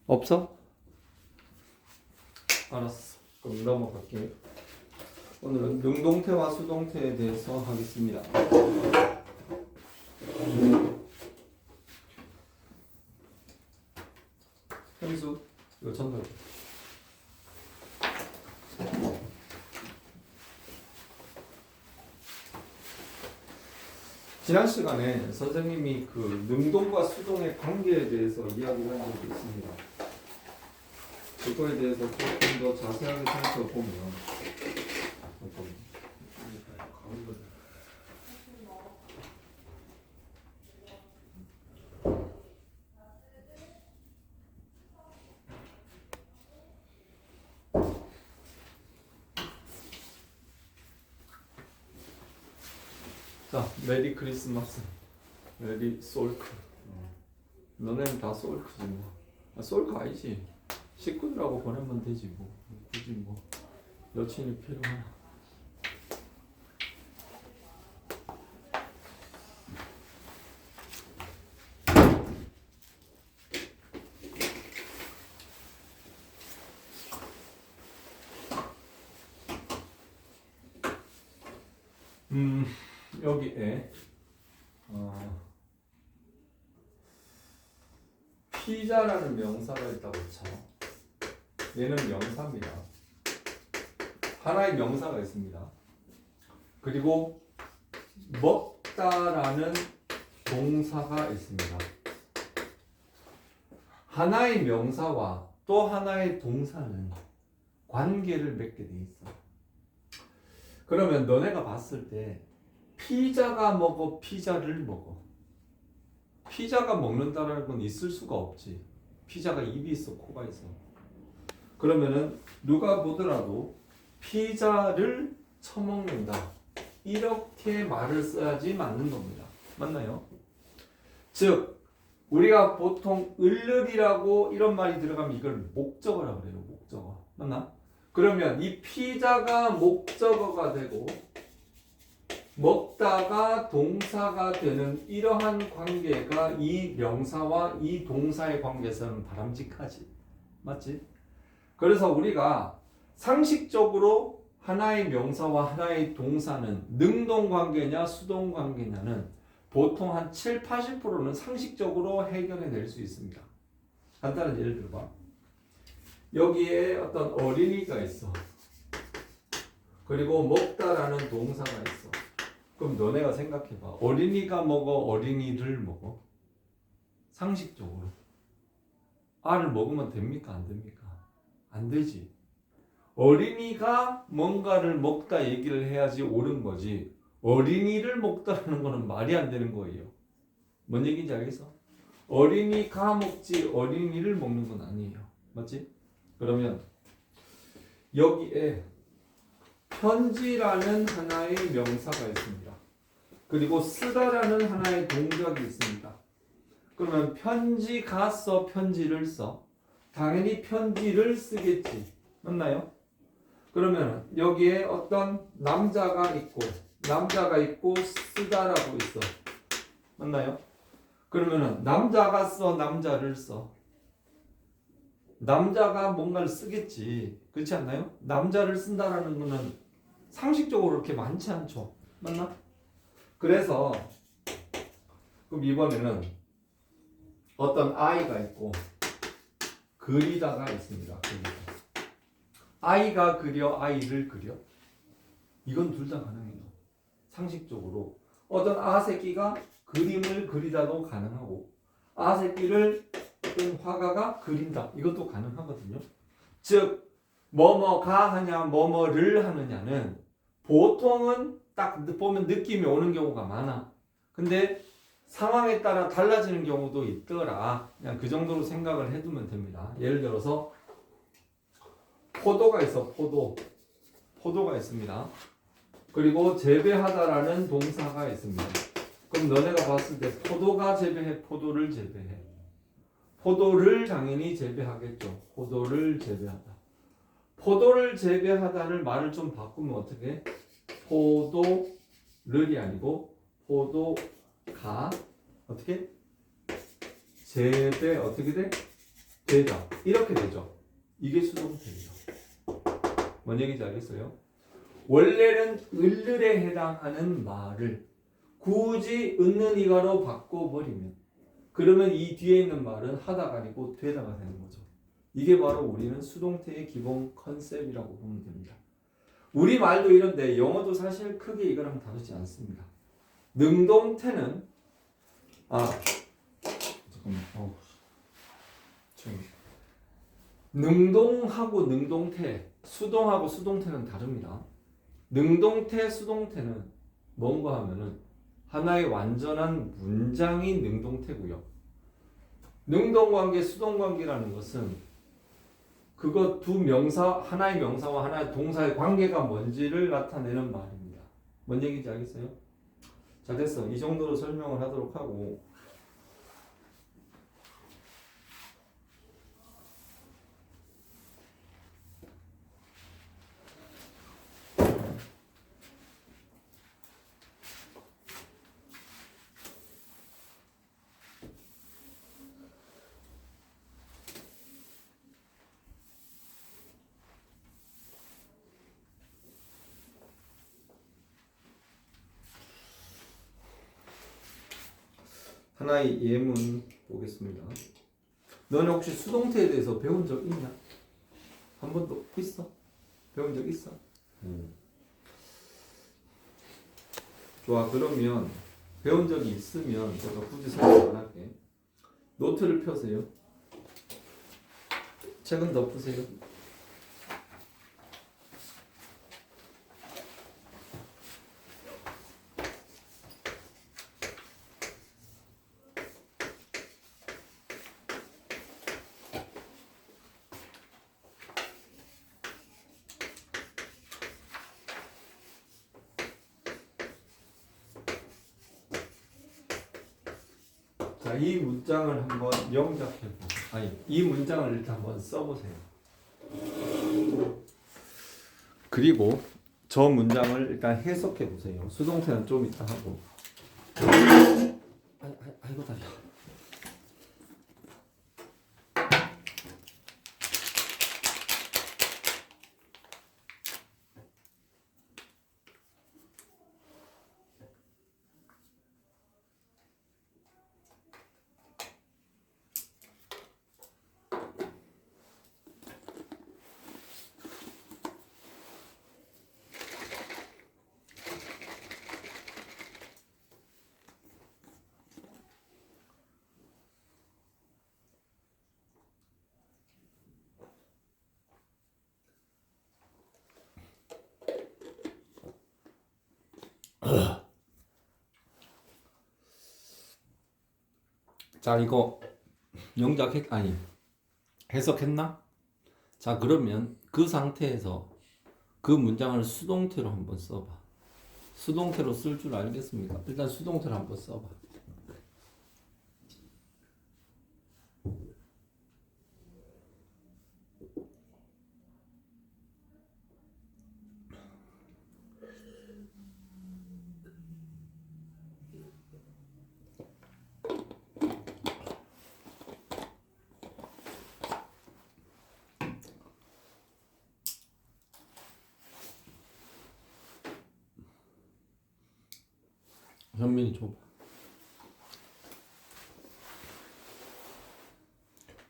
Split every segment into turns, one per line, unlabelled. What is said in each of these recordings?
없어? 알았어. 그럼 넘어갈게요. 오늘은 능동태와 수동태에 대해서 하겠습니다. 현수, 이거 전달. 지난 시간에 선생님이 그 능동과 수동의 관계에 대해서 이야기를 한 적이 있습니다. 그거에 대해서 조금 더 자세하게 살펴보면 자, 메리 크리스마스, 메리 솔크. 너네는 다 솔크지 뭐. 아, 솔크 아니지. 식구들하고 보내면 되지 뭐. 굳이 뭐 여친이 필요하나. 여기에 피자라는 명사가 있다고 쳐. 얘는 명사입니다. 하나의 명사가 있습니다. 그리고 먹다라는 동사가 있습니다. 하나의 명사와 또 하나의 동사는 관계를 맺게 돼 있어. 그러면 너네가 봤을 때 피자가 먹어, 피자를 먹어. 피자가 먹는다라는 건 있을 수가 없지. 피자가 입이 있어, 코가 있어. 그러면은 누가 보더라도 피자를 처먹는다. 이렇게 말을 써야지 맞는 겁니다. 맞나요? 즉 우리가 보통 을르리라고 이런 말이 들어가면 이걸 목적어라고 그래요. 목적어. 맞나? 그러면 이 피자가 목적어가 되고 먹다가 동사가 되는 이러한 관계가 이 명사와 이 동사의 관계에서는 바람직하지. 맞지? 그래서 우리가 상식적으로 하나의 명사와 하나의 동사는 능동관계냐 수동관계냐는 보통 한 7, 80%는 상식적으로 해결해 낼 수 있습니다. 간단한 예를 들어봐. 여기에 어떤 어린이가 있어. 그리고 먹다라는 동사가 있어. 그럼 너네가 생각해봐. 어린이가 먹어, 어린이를 먹어? 상식적으로 알을 먹으면 됩니까? 안 됩니까? 안 되지. 어린이가 뭔가를 먹다 얘기를 해야지 옳은 거지. 어린이를 먹다라는 거는 말이 안 되는 거예요. 뭔 얘기인지 알겠어? 어린이가 먹지 어린이를 먹는 건 아니에요. 맞지? 그러면 여기에 편지라는 하나의 명사가 있습니다. 그리고 쓰다라는 하나의 동작이 있습니다. 그러면 편지가 써, 편지를 써. 당연히 편지를 쓰겠지. 맞나요? 그러면 여기에 어떤 남자가 있고 쓰다라고 있어. 맞나요? 그러면은 남자가 써, 남자를 써. 남자가 뭔가를 쓰겠지. 그렇지 않나요? 남자를 쓴다라는 거는 상식적으로 그렇게 많지 않죠. 맞나? 그래서 그럼 이번에는 어떤 아이가 있고 그리다가 있습니다. 그리다. 아이가 그려, 아이를 그려. 이건 둘 다 가능해요. 상식적으로 어떤 아새끼가 그림을 그리다도 가능하고 아새끼를 어떤 화가가 그린다. 이것도 가능하거든요. 즉 뭐뭐가 하냐 뭐뭐를 하느냐는 보통은 딱 보면 느낌이 오는 경우가 많아. 근데 상황에 따라 달라지는 경우도 있더라. 그냥 그 정도로 생각을 해두면 됩니다. 예를 들어서 포도가 있어. 포도가 있습니다. 그리고 재배하다라는 동사가 있습니다. 그럼 너네가 봤을 때 포도가 재배해, 포도를 재배해. 포도를 당연히 재배하겠죠. 포도를 재배하다. 포도를 재배하다를 말을 좀 바꾸면 어떻게? 포도를이 아니고 포도가 어떻게? 재배 어떻게 돼? 되다. 이렇게 되죠. 이게 수동태예요. 뭔 얘기인지 알겠어요? 원래는 을을에 해당하는 말을 굳이 있는 이가로 바꿔버리면 그러면 이 뒤에 있는 말은 하다가 아니고 되다가 되는 거죠. 이게 바로 우리는 수동태의 기본 컨셉이라고 보면 됩니다. 우리 말도 이런데 영어도 사실 크게 이거랑 다르지 않습니다. 능동태는 잠깐만. 능동하고 능동태, 수동하고 수동태는 다릅니다. 능동태, 수동태는 뭔가 하면은 하나의 완전한 문장이 능동태고요. 능동관계, 수동관계라는 것은 그것 두 명사, 하나의 명사와 하나의 동사의 관계가 뭔지를 나타내는 말입니다. 뭔 얘기인지 알겠어요? 자, 됐어. 이 정도로 설명을 하도록 하고 하나의 예문 보겠습니다. 너는 혹시 수동태에 대해서 배운 적 있냐? 한 번도 있어? 배운 적 있어? 좋아. 그러면 배운 적이 있으면 제가 굳이 설명 안 할게. 노트를 펴세요. 책은 덮으세요. 자, 이 문장을 한번 영작해보세요. 이 문장을 일단 한번 써보세요. 그리고 저 문장을 일단 해석해보세요. 수동태는 좀 이따 하고. 아이고 다리야. 자, 이거 해석했나? 자, 그러면 그 상태에서 그 문장을 수동태로 한번 써봐. 수동태로 쓸 줄 알겠습니까? 일단 수동태로 한번 써봐. 현민이 줘봐.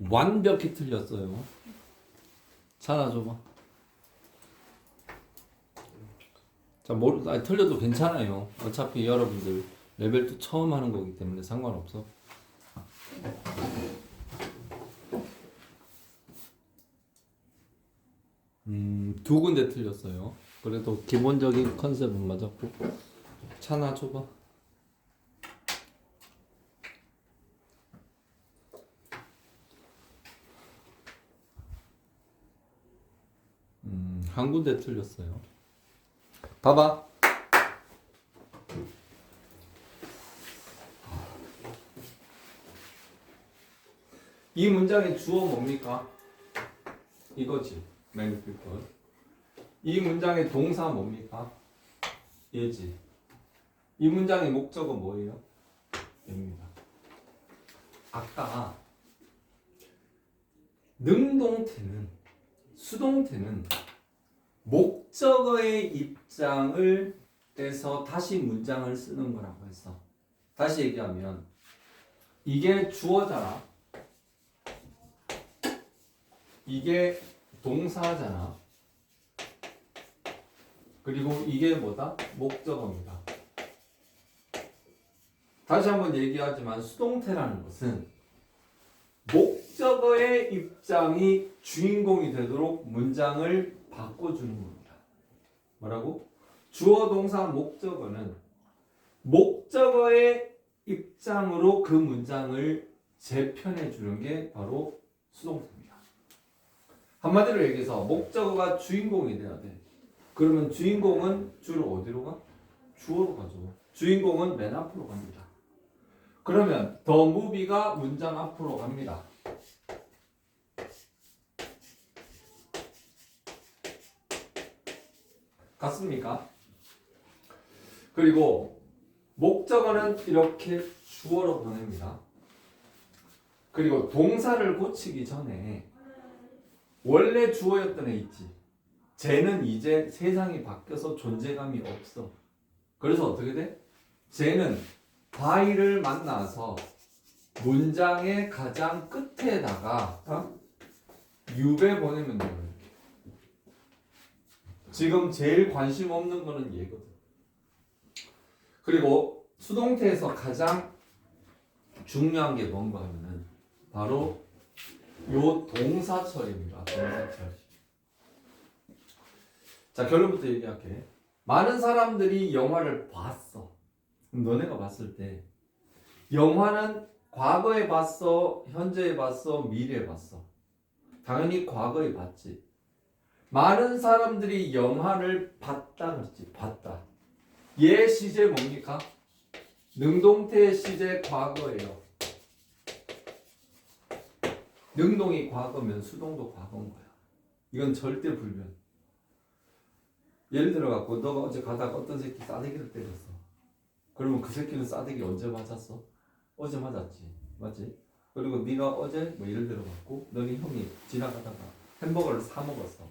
완벽히 틀렸어요. 찬아 줘봐. 자, 틀려도 괜찮아요. 어차피 여러분들 레벨 2 처음 하는 거기 때문에 상관없어. 두 군데 틀렸어요. 그래도 기본적인 컨셉은 맞았고. 찬아 줘봐. 한 군데 틀렸어요. 봐봐. 이 문장의 주어 뭡니까? 이거지. 매니피컬. 이 문장의 동사 뭡니까? 얘지. 이 문장의 목적은 뭐예요? 얘입니다. 아까 능동태는 수동태는 목적어의 입장을 떼서 다시 문장을 쓰는 거라고 해서 다시 얘기하면 이게 주어잖아. 이게 동사잖아. 그리고 이게 뭐다? 목적어입니다. 다시 한번 얘기하지만 수동태라는 것은 목적어의 입장이 주인공이 되도록 문장을 바꿔주는 겁니다. 뭐라고? 주어, 동사, 목적어는 목적어의 입장으로 그 문장을 재편해 주는 게 바로 수동태입니다. 한마디로 얘기해서 목적어가 주인공이 돼야 돼. 그러면 주인공은 주로 어디로 가? 주어로 가죠. 주인공은 맨 앞으로 갑니다. 그러면 the movie가 문장 앞으로 갑니다. 같습니까? 그리고 목적어는 이렇게 주어로 보냅니다. 그리고 동사를 고치기 전에 원래 주어였던 애 있지. 쟤는 이제 세상이 바뀌어서 존재감이 없어. 그래서 어떻게 돼? 쟤는 by를 만나서 문장의 가장 끝에다가 유배 보내면 돼요. 지금 제일 관심 없는 거는 얘거든. 그리고 수동태에서 가장 중요한 게 뭔가 하면은 바로 요 동사 처리입니다. 동사 처리. 자, 결론부터 얘기할게. 많은 사람들이 영화를 봤어. 그럼 너네가 봤을 때 영화는 과거에 봤어, 현재에 봤어, 미래에 봤어. 당연히 과거에 봤지. 많은 사람들이 영화를 봤다 그랬지. 봤다. 얘 시제 뭡니까? 능동태의 시제 과거예요. 능동이 과거면 수동도 과거인 거야. 이건 절대 불변. 예를 들어 갖고 너가 어제 가다가 어떤 새끼 싸대기를 때렸어. 그러면 그 새끼는 싸대기 언제 맞았어? 어제 맞았지. 맞지? 그리고 네가 어제 뭐 예를 들어 갖고 너네 형이 지나가다가 햄버거를 사 먹었어.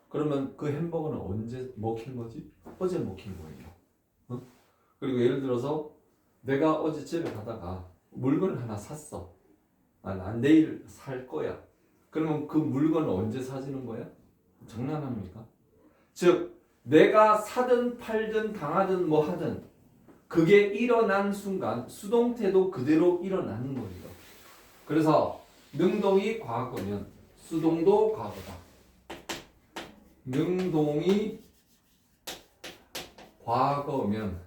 그러면 그 햄버거는 언제 먹힌 거지? 어제 먹힌 거예요. 어? 그리고 예를 들어서 내가 어제 집에 가다가 물건을 하나 샀어. 난 내일 살 거야. 그러면 그 물건을 언제 사주는 거야? 장난합니까? 즉 내가 사든 팔든 당하든 뭐 하든 그게 일어난 순간 수동태도 그대로 일어나는 거예요. 그래서 능동이 과거면 수동도 과거다. 능동이 과거면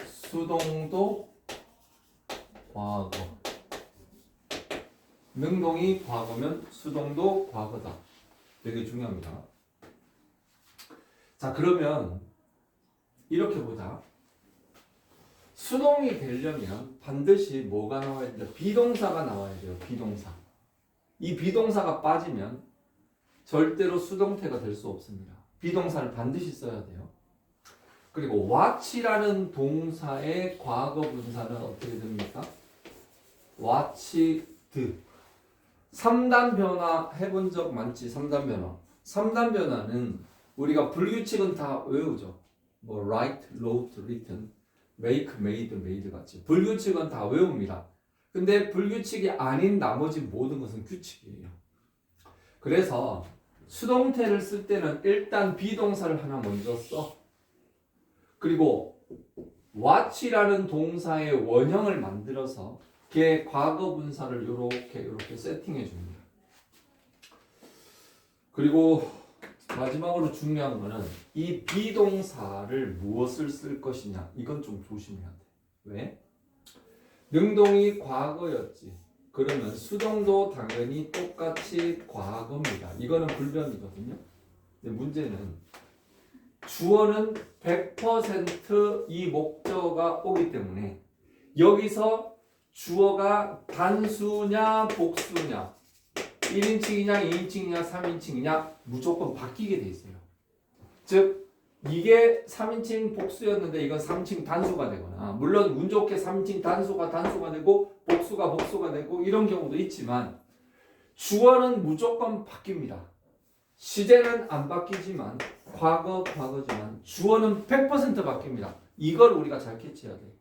수동도 과거. 능동이 과거면 수동도 과거다. 되게 중요합니다. 자, 그러면 이렇게 보자. 수동이 되려면 반드시 뭐가 나와야 돼요? 비동사가 나와야 돼요. 비동사. 이 비동사가 빠지면 절대로 수동태가 될 수 없습니다. 비동사를 반드시 써야 돼요. 그리고 watch라는 동사의 과거 분사는 어떻게 됩니까? watched. 3단 변화 해본 적 많지? 3단 변화. 3단 변화는 우리가 불규칙은 다 외우죠. 뭐 write, wrote, written, make, made, made 같이 불규칙은 다 외웁니다. 근데 불규칙이 아닌 나머지 모든 것은 규칙이에요. 그래서 수동태를 쓸 때는 일단 비동사를 하나 먼저 써. 그리고 watch라는 동사의 원형을 만들어서 걔 과거 분사를 이렇게 세팅해 줍니다. 그리고 마지막으로 중요한 거는 이 비동사를 무엇을 쓸 것이냐. 이건 좀 조심해야 돼. 왜? 능동이 과거였지. 그러면 수동도 당연히 똑같이 과거입니다. 이거는 불변이거든요. 근데 문제는 주어는 100% 이 목적어가 오기 때문에 여기서 주어가 단수냐 복수냐 1인칭이냐 2인칭이냐 3인칭이냐 무조건 바뀌게 돼 있어요. 즉 이게 3인칭 복수였는데 이건 3인칭 단수가 되거나 물론 운 좋게 3인칭 단수가 되고 복수가 되고 이런 경우도 있지만 주어는 무조건 바뀝니다. 시제는 안 바뀌지만 과거지만 주어는 100% 바뀝니다. 이걸 우리가 잘 캐치해야 돼.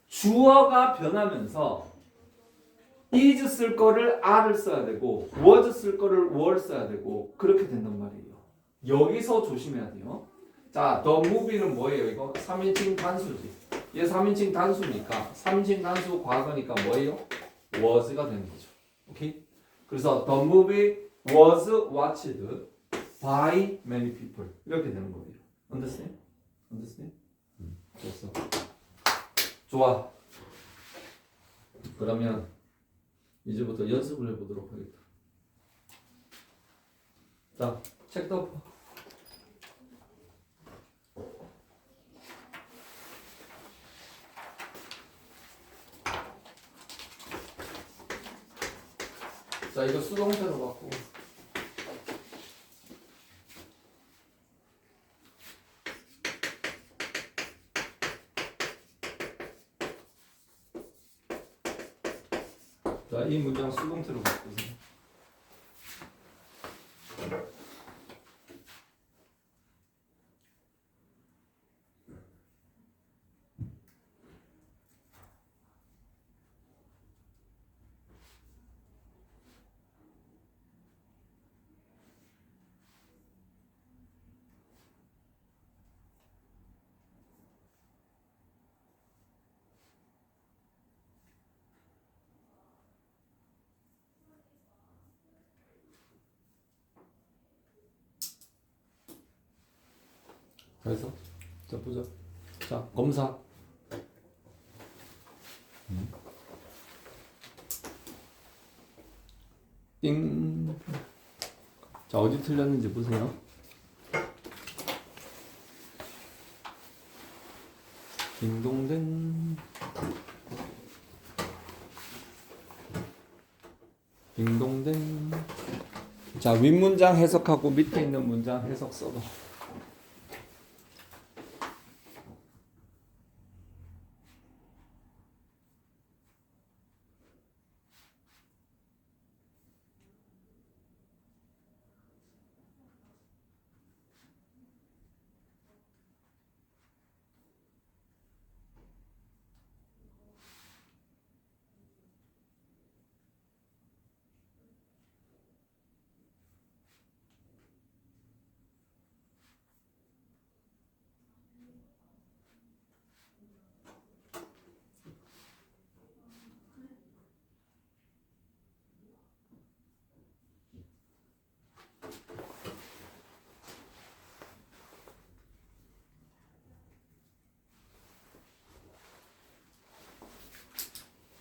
주어가 변하면서 is 쓸 거를 are를 써야 되고 was 쓸 거를 were 써야 되고 그렇게 된단 말이에요. 여기서 조심해야 돼요. 자, the movie는 뭐예요? 이거 3인칭 단수지. 얘 3인칭 단수니까 3인칭 단수 과거니까 뭐예요? was가 되는 거죠. 오케이? 그래서 the movie was watched by many people 이렇게 되는 거예요. Understand? Understand? 됐어. 좋아. 그러면 이제부터 연습을 해보도록 하겠다. 자, 책 덮어. 자, 이거 수동태로 바꾸고. 자, 이 문장 수동태로 바꾸세요. 그래서 자 보자. 자 검사. 띵. 자 어디 틀렸는지 보세요. 딩동댕. 딩동댕. 자 윗문장 해석하고 밑에 있는 문장 해석 써봐.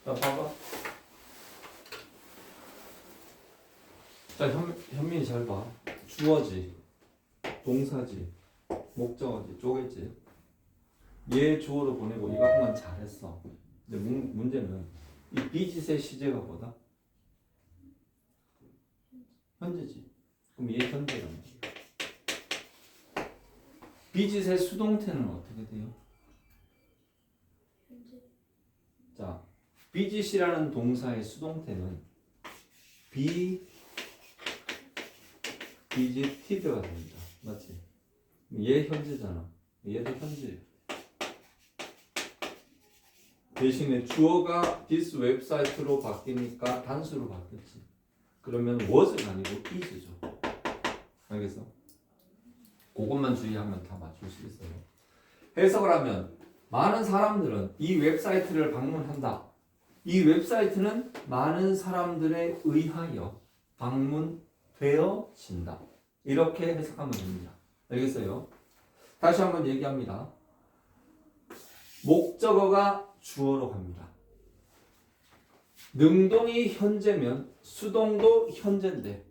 자 봐봐. 자 현민이 잘 봐. 주어지, 동사지, 목적어지, 쪼개지. 얘 주어로 보내고 이거 한 건 잘했어. 근데 문제는 이 비짓의 시제가 뭐다? 현재지. 그럼 얘 현재란 말이야. 비짓의 수동태는 어떻게 돼요? 자, 비짓이라는 동사의 수동태는 비짓티드가 됩니다. 맞지? 얘 현재잖아. 얘도 현재. 대신에 주어가 this 웹사이트로 바뀌니까 단수로 바뀌었지. 그러면 was가 아니고 is죠. 알겠어? 그것만 주의하면 다 맞출 수 있어요. 해석을 하면 많은 사람들은 이 웹사이트를 방문한다. 이 웹사이트는 많은 사람들에 의하여 방문되어진다. 이렇게 해석하면 됩니다. 알겠어요? 다시 한번 얘기합니다. 목적어가 주어로 갑니다. 능동이 현재면 수동도 현재인데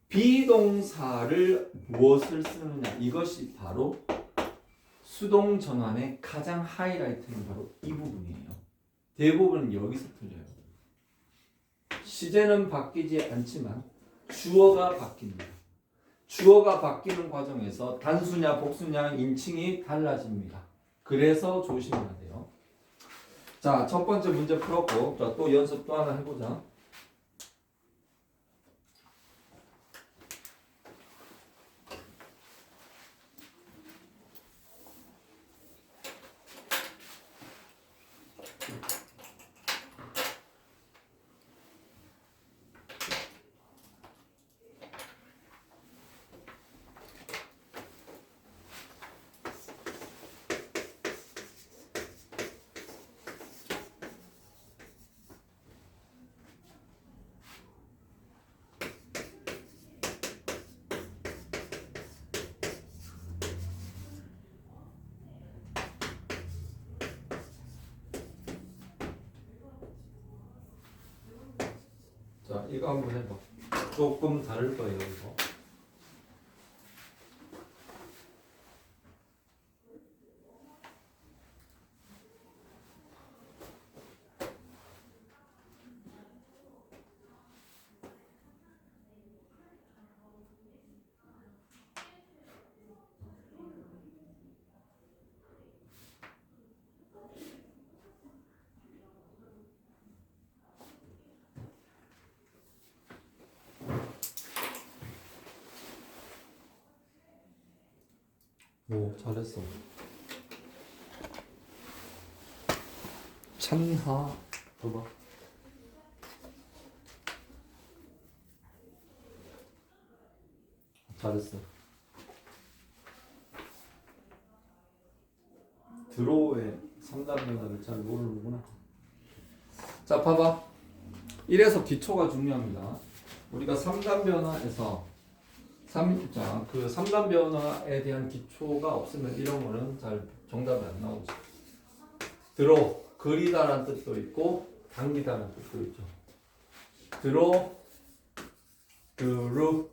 비동사를 무엇을 쓰느냐 이것이 바로 수동 전환의 가장 하이라이트는 바로 이 부분이에요. 대부분 여기서 틀려요. 시제는 바뀌지 않지만 주어가 바뀝니다. 주어가 바뀌는 과정에서 단수냐 복수냐 인칭이 달라집니다. 그래서 조심해야 돼요. 자, 첫 번째 문제 풀었고 자, 또 연습 또 하나 해보자. 자, 이거 한번 해봐. 조금 다를 거예요, 이거. 오, 잘했어. 찬하. 봐봐. 잘했어. 드로우의 3단 변화를 잘 모르는구나. 자, 봐봐. 이래서 기초가 중요합니다. 우리가 3단 변화에서 그 3단 변화에 대한 기초가 없으면 이런 거는 잘 정답이 안 나오죠. 드로, 그리다라는 뜻도 있고 당기다라는 뜻도 있죠. 드로, 드루,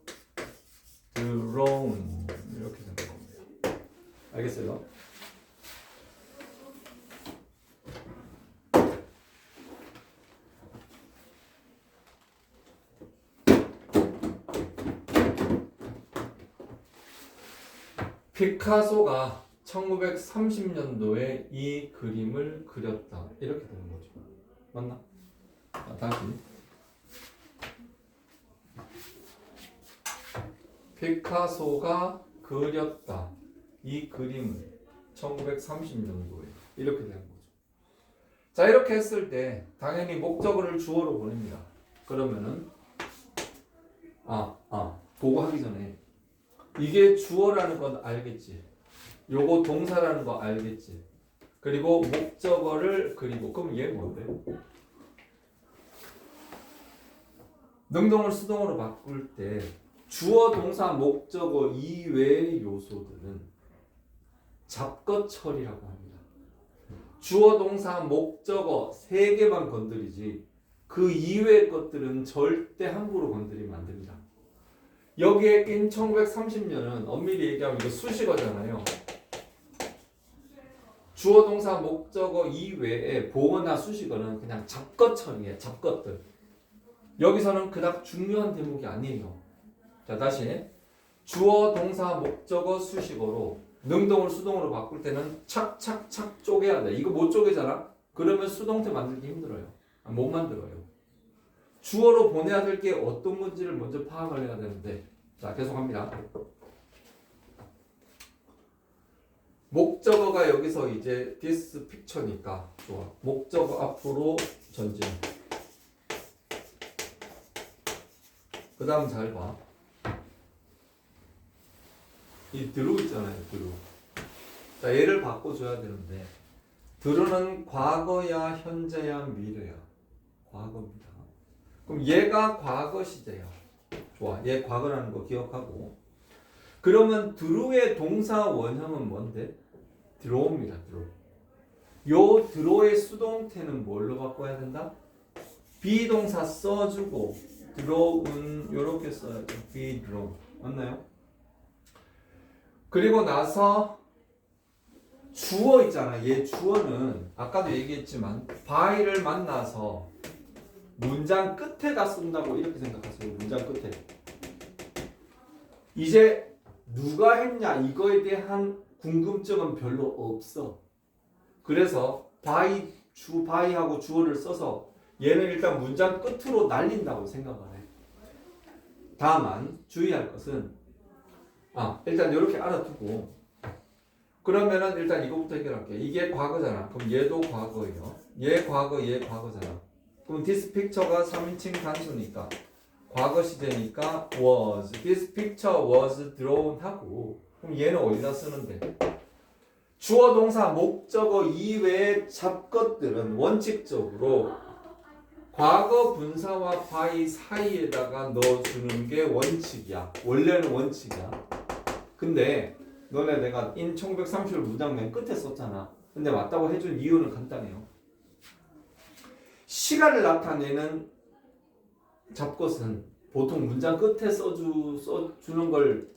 드로운 이렇게 되는 겁니다. 알겠어요? 피카소가 1930년도에 이 그림을 그렸다. 이렇게 되는 거죠. 맞나? 자, 다시. 피카소가 그렸다. 이 그림을 1930년도에 이렇게 되는 거죠. 자, 이렇게 했을 때 당연히 목적어를 주어로 보냅니다. 그러면은 그거 하기 전에 이게 주어라는 건 알겠지. 요거 동사라는 거 알겠지. 그리고 목적어를 그리고 그럼 얘 뭔데? 능동을 수동으로 바꿀 때 주어, 동사, 목적어 이외의 요소들은 잡것 처리라고 합니다. 주어, 동사, 목적어 3개만 건드리지 그 이외의 것들은 절대 함부로 건드리면 안 됩니다. 여기에 낀 1930년은 엄밀히 얘기하면 이거 수식어잖아요. 주어, 동사, 목적어 이외에 보어나 수식어는 그냥 잡것 처리예요. 잡것들. 여기서는 그닥 중요한 대목이 아니에요. 자, 다시 주어, 동사, 목적어, 수식어로 능동을 수동으로 바꿀 때는 착착착 쪼개야 돼. 이거 못 쪼개잖아? 그러면 수동태 만들기 힘들어요. 못 만들어요. 주어로 보내야 될 게 어떤 건지를 먼저 파악을 해야 되는데, 자, 계속합니다. 목적어가 여기서 이제 this picture니까 좋아. 목적어 앞으로 전진. 그 다음 잘 봐. 이 드루 있잖아요, 드루. 자, 얘를 바꿔줘야 되는데, 드루는 과거야, 현재야, 미래야. 과거입니다. 그럼 얘가 과거 시제야. 좋아. 얘 과거라는 거 기억하고. 그러면 드루의 동사 원형은 뭔데? 드로우입니다. 드로우. 요 드로우의 수동태는 뭘로 바꿔야 된다? 비동사 써주고 드로우는 요렇게 써야죠. be drawn. 맞나요? 그리고 나서 주어 있잖아. 얘 주어는 아까도 얘기했지만 by를 만나서 문장 끝에다 쓴다고 이렇게 생각하세요. 문장 끝에. 이제 누가 했냐 이거에 대한 궁금증은 별로 없어. 그래서 by하고 주어를 써서 얘는 일단 문장 끝으로 날린다고 생각을 해. 다만 주의할 것은 일단 이렇게 알아두고 그러면은 일단 이거부터 해결할게. 이게 과거잖아. 그럼 얘도 과거예요. 얘 과거, 얘 과거잖아. 그럼 this picture가 3인칭 단수니까 과거 시제니까 was. This picture was drawn 하고 그럼 얘는 어디다 쓰는데? 주어, 동사, 목적어 이외의 잡것들은 원칙적으로 과거 분사와 by 사이에다가 넣어주는 게 원칙이야. 원래는 원칙이야. 근데 너네 내가 in 1930을 문장 맨 끝에 썼잖아. 근데 맞다고 해준 이유는 간단해요. 시간을 나타내는 잡것은 보통 문장 끝에 써주는 걸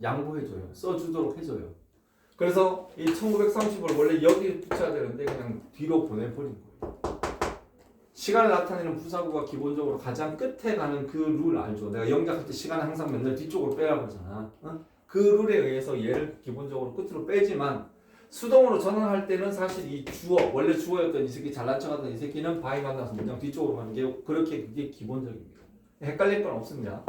양보해줘요. 써주도록 해줘요. 그래서 이 1930을 원래 여기 붙여야 되는데 그냥 뒤로 보내버린 거예요. 시간을 나타내는 부사구가 기본적으로 가장 끝에 가는 그 룰 알죠? 내가 영작할 때 시간을 항상 맨날 뒤쪽으로 빼라고 그러잖아. 그 룰에 의해서 얘를 기본적으로 끝으로 빼지만 수동으로 전환할 때는 사실 이 주어, 원래 주어였던 이 새끼 잘난 척하던 이 새끼는 바이 만나서 문장 뒤쪽으로 가는 게 그게 기본적입니다. 헷갈릴 건 없습니다.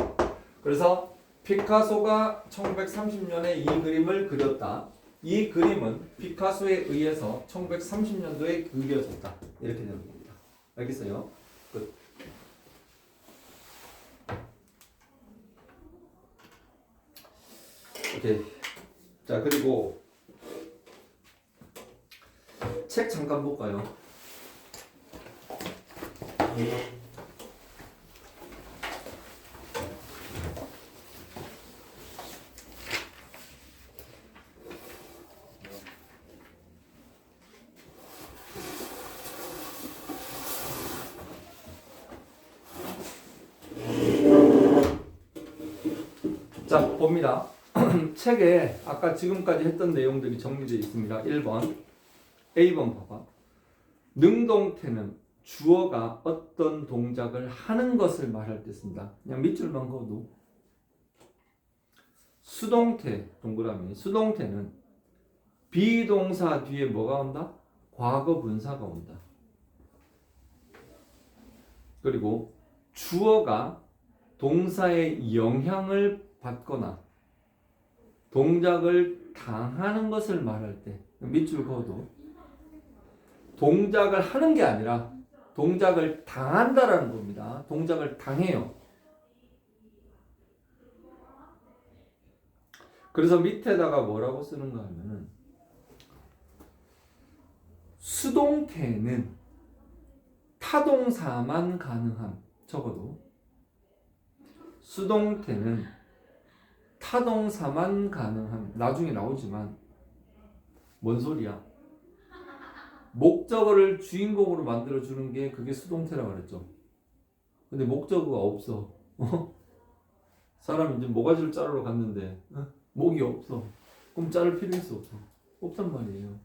그래서 피카소가 1930년에 이 그림을 그렸다. 이 그림은 피카소에 의해서 1930년도에 그려졌다. 이렇게 되는 겁니다. 알겠어요? 끝. 오케이. 자, 그리고 책 잠깐 볼까요? 자, 봅니다. 책에 아까 지금까지 했던 내용들이 정리되어 있습니다. 1번, A번 봐봐. 능동태는 주어가 어떤 동작을 하는 것을 말할 때 씁니다. 그냥 밑줄만 그어도. 수동태, 동그라미. 수동태는 비동사 뒤에 뭐가 온다? 과거 분사가 온다. 그리고 주어가 동사의 영향을 받거나 동작을 당하는 것을 말할 때 밑줄 그어도 동작을 하는 게 아니라 동작을 당한다라는 겁니다. 동작을 당해요. 그래서 밑에다가 뭐라고 쓰는가 하면은 수동태는 타동사만 가능함. 적어도 수동태는 타동사만 가능함. 나중에 나오지만 뭔 소리야? 목적어를 주인공으로 만들어주는 게 그게 수동태라고 그랬죠. 근데 목적어가 없어. 사람이 이제 모가지를 자르러 갔는데 목이 없어. 그럼 자를 필요 있어 없어? 없단 말이에요.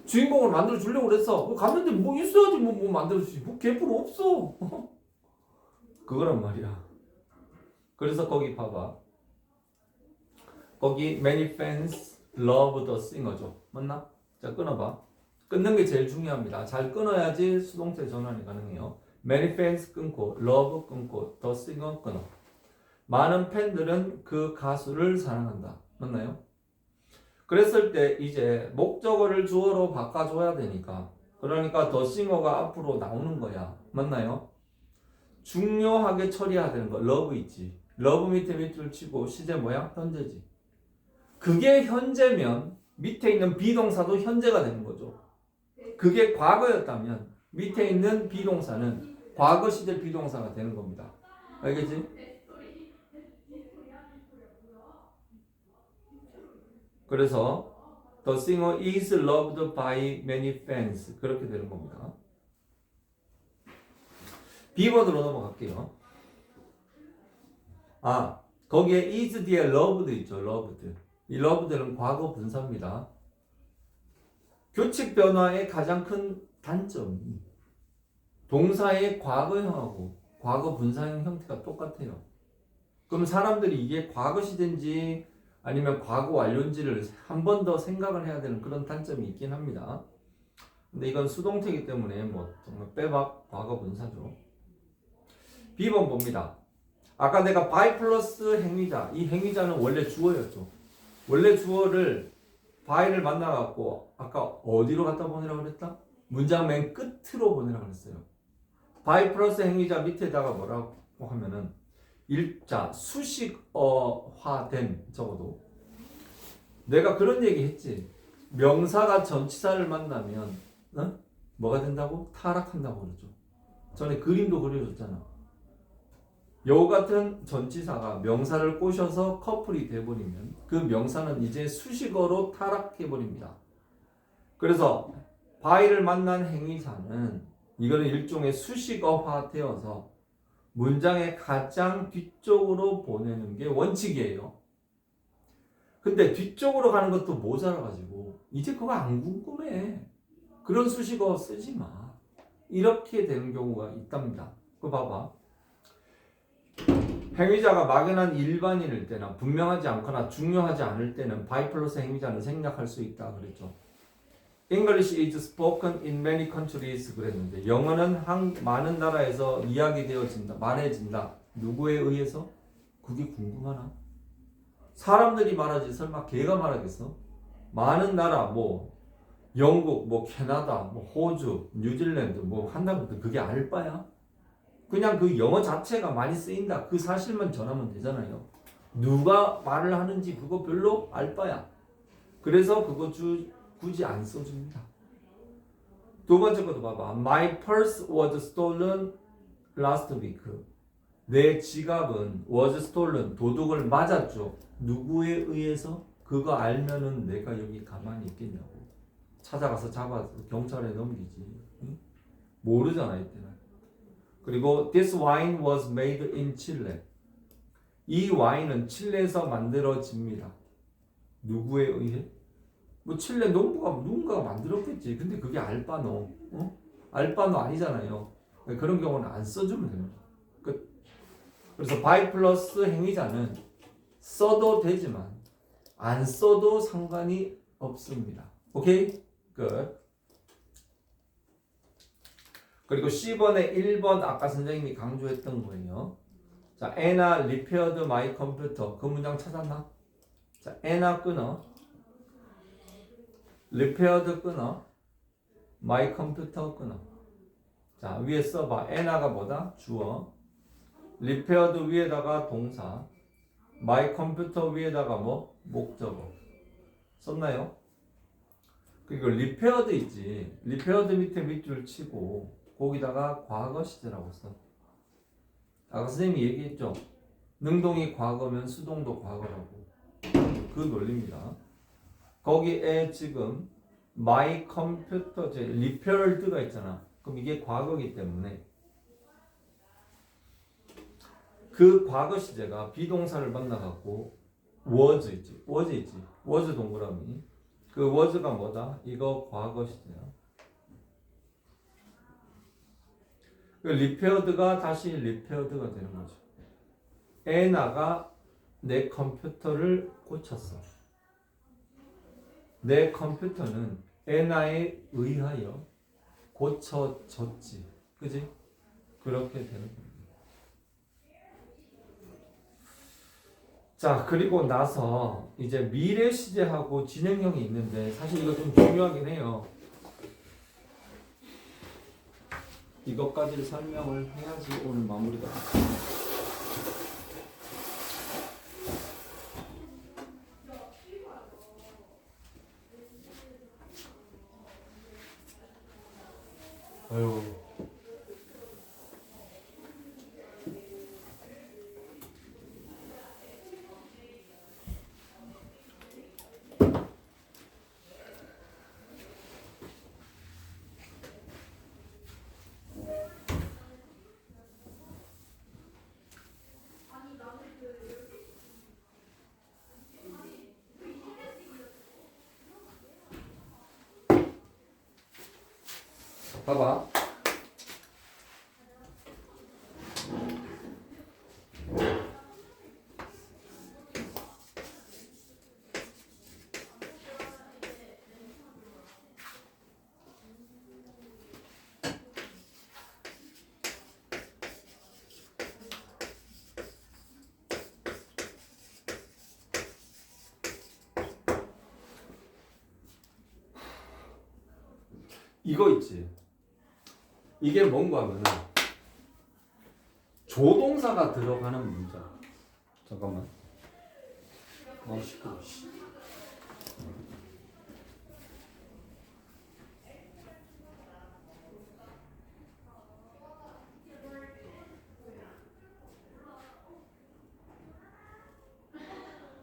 주인공을 만들어주려고 그랬어. 갔는데 뭐 있어야지 뭐 만들어주지. 뭐 개뿔 없어. 그거란 말이야. 그래서 거기 봐봐. 거기 many fans love the singer죠. 맞나? 자, 끊어봐. 끊는 게 제일 중요합니다. 잘 끊어야지 수동태 전환이 가능해요. many fans 끊고 love 끊고 the singer 끊어. 많은 팬들은 그 가수를 사랑한다. 맞나요? 그랬을 때 이제 목적어를 주어로 바꿔줘야 되니까 그러니까 the singer가 앞으로 나오는 거야. 맞나요? 중요하게 처리해야 되는 거 love 있지. love 밑에 밑줄 치고 시제 뭐야? 현재지. 그게 현재면 밑에 있는 비동사도 현재가 되는 거죠. 그게 과거였다면 밑에 있는 비동사는 과거 시제 비동사가 되는 겁니다. 알겠지? 그래서 The singer is loved by many fans. 그렇게 되는 겁니다. B번으로 넘어갈게요. 거기에 is 뒤에 loved 있죠. loved. 이 loved는 과거 분사입니다. 교칙 변화의 가장 큰 단점이 동사의 과거형하고 과거 분사형 형태가 똑같아요. 그럼 사람들이 이게 과거 시제인지 아니면 과거 완료인지를 한 번 더 생각을 해야 되는 그런 단점이 있긴 합니다. 근데 이건 수동태이기 때문에 뭐 정말 빼박 과거 분사죠. B번 봅니다. 아까 내가 by 플러스 행위자, 이 행위자는 원래 주어였죠. 원래 주어를 by를 만나갖고 아까 어디로 갖다 보내라고 그랬다? 문장 맨 끝으로 보내라고 그랬어요. by 플러스 행위자 밑에다가 뭐라고 하면은 일자 수식어화된 적어도 내가 그런 얘기 했지. 명사가 전치사를 만나면 뭐가 된다고? 타락한다고 그러죠. 전에 그림도 그려줬잖아. 요 같은 전치사가 명사를 꼬셔서 커플이 돼버리면 그 명사는 이제 수식어로 타락해버립니다. 그래서 by를 만난 행위사는 이거는 일종의 수식어화 되어서 문장의 가장 뒤쪽으로 보내는 게 원칙이에요. 근데 뒤쪽으로 가는 것도 모자라가지고 이제 그거 안 궁금해. 그런 수식어 쓰지 마. 이렇게 되는 경우가 있답니다. 그거 봐봐. 행위자가 막연한 일반인일 때나 분명하지 않거나 중요하지 않을 때는 by 플러스 행위자는 생략할 수 있다 그랬죠. English is spoken in many countries 그랬는데 영어는 많은 나라에서 이야기되어진다, 말해진다. 누구에 의해서? 그게 궁금하나? 사람들이 말하지 설마 걔가 말하겠어? 많은 나라 뭐 영국, 뭐 캐나다, 뭐 호주, 뉴질랜드 뭐 한다고 그게 알바야? 그냥 그 영어 자체가 많이 쓰인다. 그 사실만 전하면 되잖아요. 누가 말을 하는지 그거 별로 알바야. 그래서 그거 굳이 안 써줍니다. 두 번째 것도 봐봐. My purse was stolen last week. 내 지갑은 was stolen. 도둑을 맞았죠. 누구에 의해서? 그거 알면은 내가 여기 가만히 있겠냐고. 찾아가서 잡아서 경찰에 넘기지. 응? 모르잖아 이때는. 그리고 this wine was made in Chile. 이 와인은 칠레에서 만들어집니다. 누구에 의해? 뭐 칠레 누군가가 만들었겠지. 근데 그게 알바노. 어? 알바노 아니잖아요. 그런 경우는 안 써주면 됩니다. 끝. 그래서 by 플러스 행위자는 써도 되지만 안 써도 상관이 없습니다. 오케이? 끝. 그리고 C번에 1번 아까 선생님이 강조했던 거예요. 자, Anna repaired my computer. 그 문장 찾았나? 자, Anna 끊어. repaired 끊어. my computer 끊어. 자, 위에 써봐. Anna가 뭐다? 주어. repaired 위에다가 동사. my computer 위에다가 뭐? 목적어. 썼나요? 그리고 repaired 있지. repaired 밑에 밑줄 치고 거기다가 과거 시제라고 써. 아까 선생님이 얘기했죠. 능동이 과거면 수동도 과거라고. 그 논리입니다. 거기에 지금 my computer, repaired가 있잖아. 그럼 이게 과거이기 때문에 그 과거 시제가 비동사를 만나갖고 was 있지. was 동그라미. 그 was가 뭐다? 이거 과거 시제야. repaired가 다시 repaired가 되는 거죠. 애나가 내 컴퓨터를 고쳤어. 내 컴퓨터는 애나에 의하여 고쳐졌지. 그지? 그렇게 되는 겁니다. 자, 그리고 나서 이제 미래 시제하고 진행형이 있는데 사실 이거 좀 중요하긴 해요. 이것까지를 설명을 해야지 오늘 마무리가 됩니다. 아유. 봐봐. 이거 있지. 이게 뭔가 하면은 조동사가 들어가는 문장. 잠깐만. 시끄러워.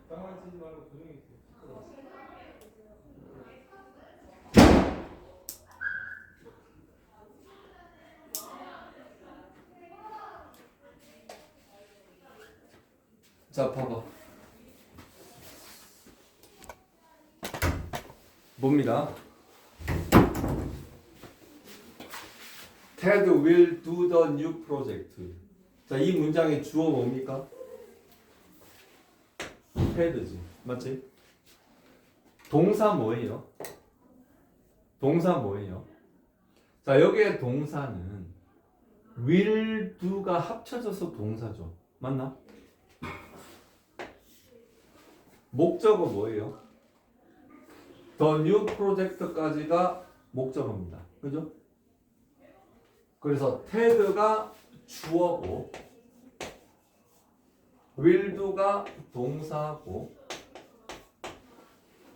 장난치지 말고 조용히 있어. 시끄러워. 자, 봐봐. 뭡니다. Ted will do the new project. 자, 이 문장의 주어 뭡니까? Ted지. 맞지? 동사 뭐예요? 동사 뭐예요? 자, 여기에 동사는 will do가 합쳐져서 동사죠. 맞나? 목적어 뭐예요? The new project까지가 목적어입니다. 그죠? 그래서 ted가 주어고 will do가 동사고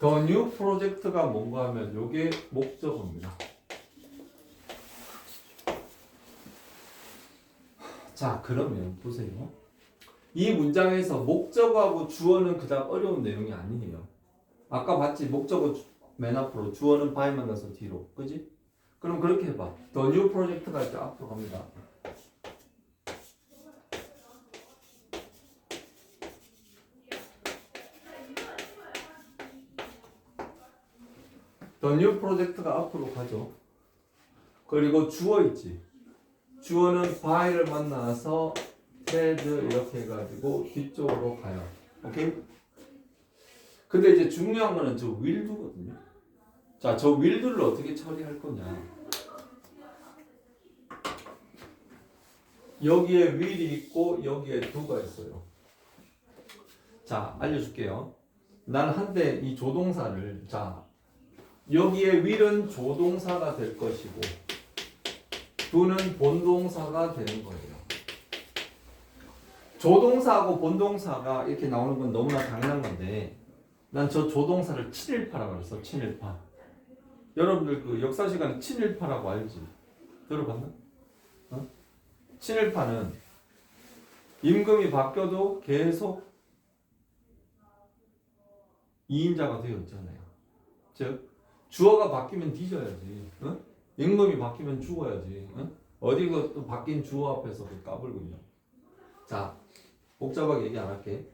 The new project가 뭔가 하면 이게 목적어입니다. 자, 그러면 보세요. 이 문장에서 목적어하고 주어는 그닥 어려운 내용이 아니에요. 아까 봤지? 목적어 맨 앞으로, 주어는 by만 나서 뒤로. 그지? 그럼 그렇게 해봐. The new project가 이렇게 앞으로 갑니다. The new project가 앞으로 가죠. 그리고 주어 있지. 주어는 by를 만나서 Ted 이렇게 해가지고 뒤쪽으로 가요. 오케이? 근데 이제 중요한 거는 저 will do거든요. 자, 저 will do를 어떻게 처리할 거냐. 여기에 will이 있고 여기에 do가 있어요. 자, 알려줄게요. 난 한때 이 조동사를, 자, 여기에 will은 조동사가 될 것이고 do는 본동사가 되는 거예요. 조동사하고 본동사가 이렇게 나오는 건 너무나 당연한 건데 난 저 조동사를 친일파라고 그랬어. 친일파. 여러분들 그 역사 시간에 친일파라고 알지? 들어봤나? 어? 친일파는 임금이 바뀌어도 계속 2인자가 되어 있잖아요. 즉 주어가 바뀌면 뒤져야지. 어? 임금이 바뀌면 죽어야지. 어? 어디 그 바뀐 주어 앞에서 까불고 있냐. 자, 복잡하게 얘기 안 할게.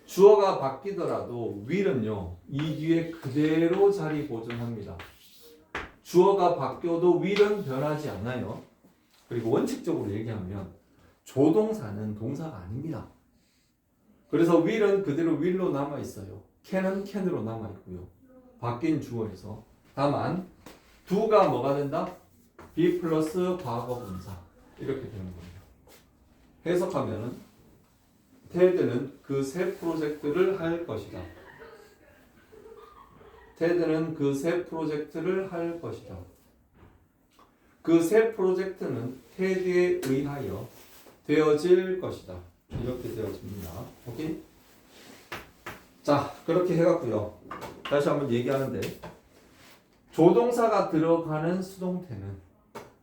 주어가 바뀌더라도 will은요 이 뒤에 그대로 자리 보존합니다. 주어가 바뀌어도 will은 변하지 않아요. 그리고 원칙적으로 얘기하면 조동사는 동사가 아닙니다. 그래서 will은 그대로 will로 남아 있어요. can은 can으로 남아 있고요. 바뀐 주어에서 다만 do가 뭐가 된다? be 플러스 과거분사 이렇게 되는 거예요. 해석하면은 테드는 그 새 프로젝트를 할 것이다. 테드는 그 새 프로젝트를 할 것이다. 그 새 프로젝트는 테드에 의하여 되어질 것이다. 이렇게 되어집니다. 오케이? 자, 그렇게 해갖고요. 다시 한번 얘기하는데 조동사가 들어가는 수동태는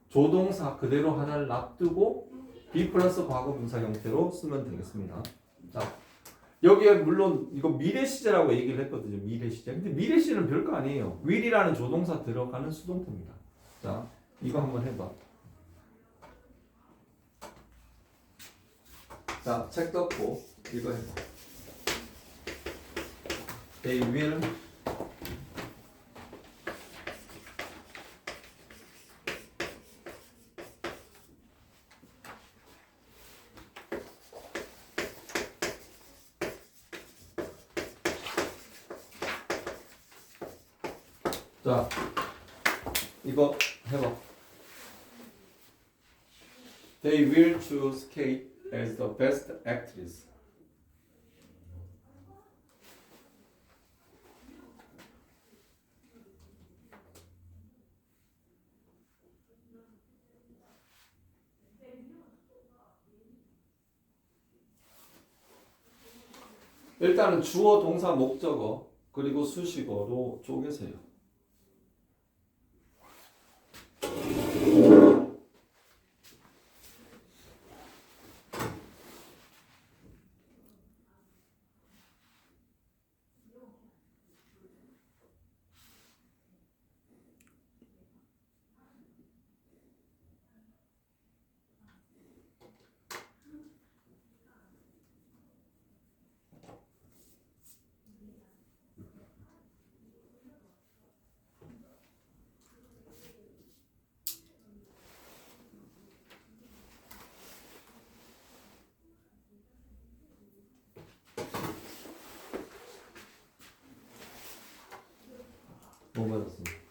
조동사 그대로 하나를 놔두고 be 플러스 과거분사 형태로 쓰면 되겠습니다. 자, 여기에 물론 이거 미래 시제라고 얘기를 했거든요. 미래 시제. 근데 미래 시제는 별거 아니에요. will이라는 조동사 들어가는 수동태입니다. 자, 이거 한번 해봐. 자, 책 덮고 이거 해봐. They will 자, 이거 해봐. They will choose Kate as the best actress. 일단은 주어, 동사, 목적어 그리고 수식어로 쪼개세요. 뭐 받았습니까?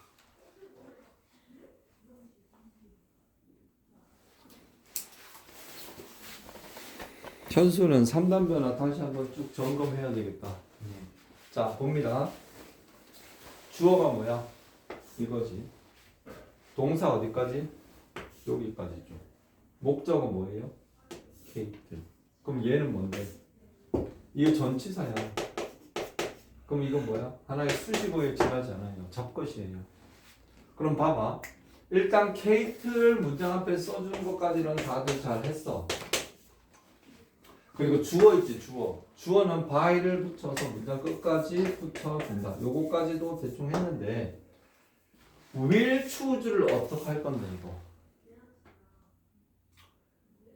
현수는 3단 변화 다시 한번 쭉 점검해야 되겠다. 자, 봅니다. 주어가 뭐야? 이거지. 동사 어디까지? 여기까지죠. 목적은 뭐예요? 케이트. 그럼 얘는 뭔데? 이게 전치사야. 그럼 이건 뭐야? 하나의 수식어에 지나지 않아요. 잡것이에요. 그럼 봐봐. 일단 케이트를 문장 앞에 써주는 것까지는 다들 잘 했어. 그리고 주어 있지, 주어. 주어는 by를 붙여서 문장 끝까지 붙여준다. 요거까지도 대충 했는데 will choose를 어떻게 할 건데 이거?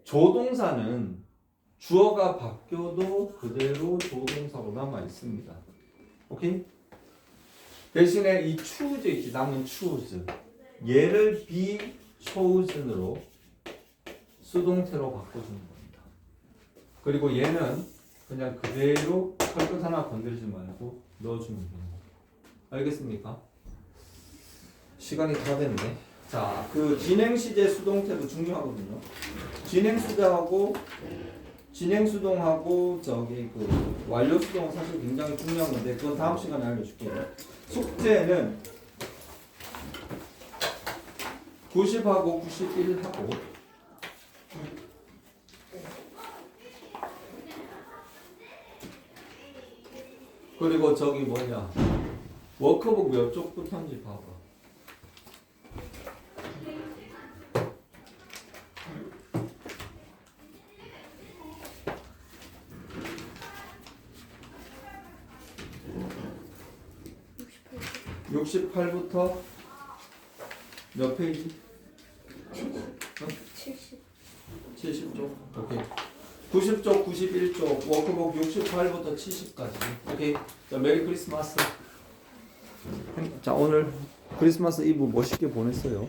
조동사는 주어가 바뀌어도 그대로 조동사로 남아 있습니다. 오케이? 대신에 이 choose 있지, 남은 choose. 얘를 be chosen으로 수동태로 바꿔주는 겁니다. 그리고 얘는 그냥 그대로 털끝 하나 건드리지 말고 넣어주면 되는 거예요. 알겠습니까? 시간이 다 됐네. 자, 그 진행 시제 수동태도 중요하거든요. 진행 수동하고 저기 그 완료 수동은 사실 굉장히 중요한 건데 그건 다음 시간에 알려줄게요. 숙제는 90하고 91하고 그리고 저기 뭐냐 워크북 몇 쪽부터인지 봐봐. (68부터) 몇 페이지? 70쪽. 오케이. 90쪽, 91쪽, 워크북 68부터 70까지. 오케이. 자, 메리 크리스마스. 자, 오늘 크리스마스 이브 멋있게 보냈어요.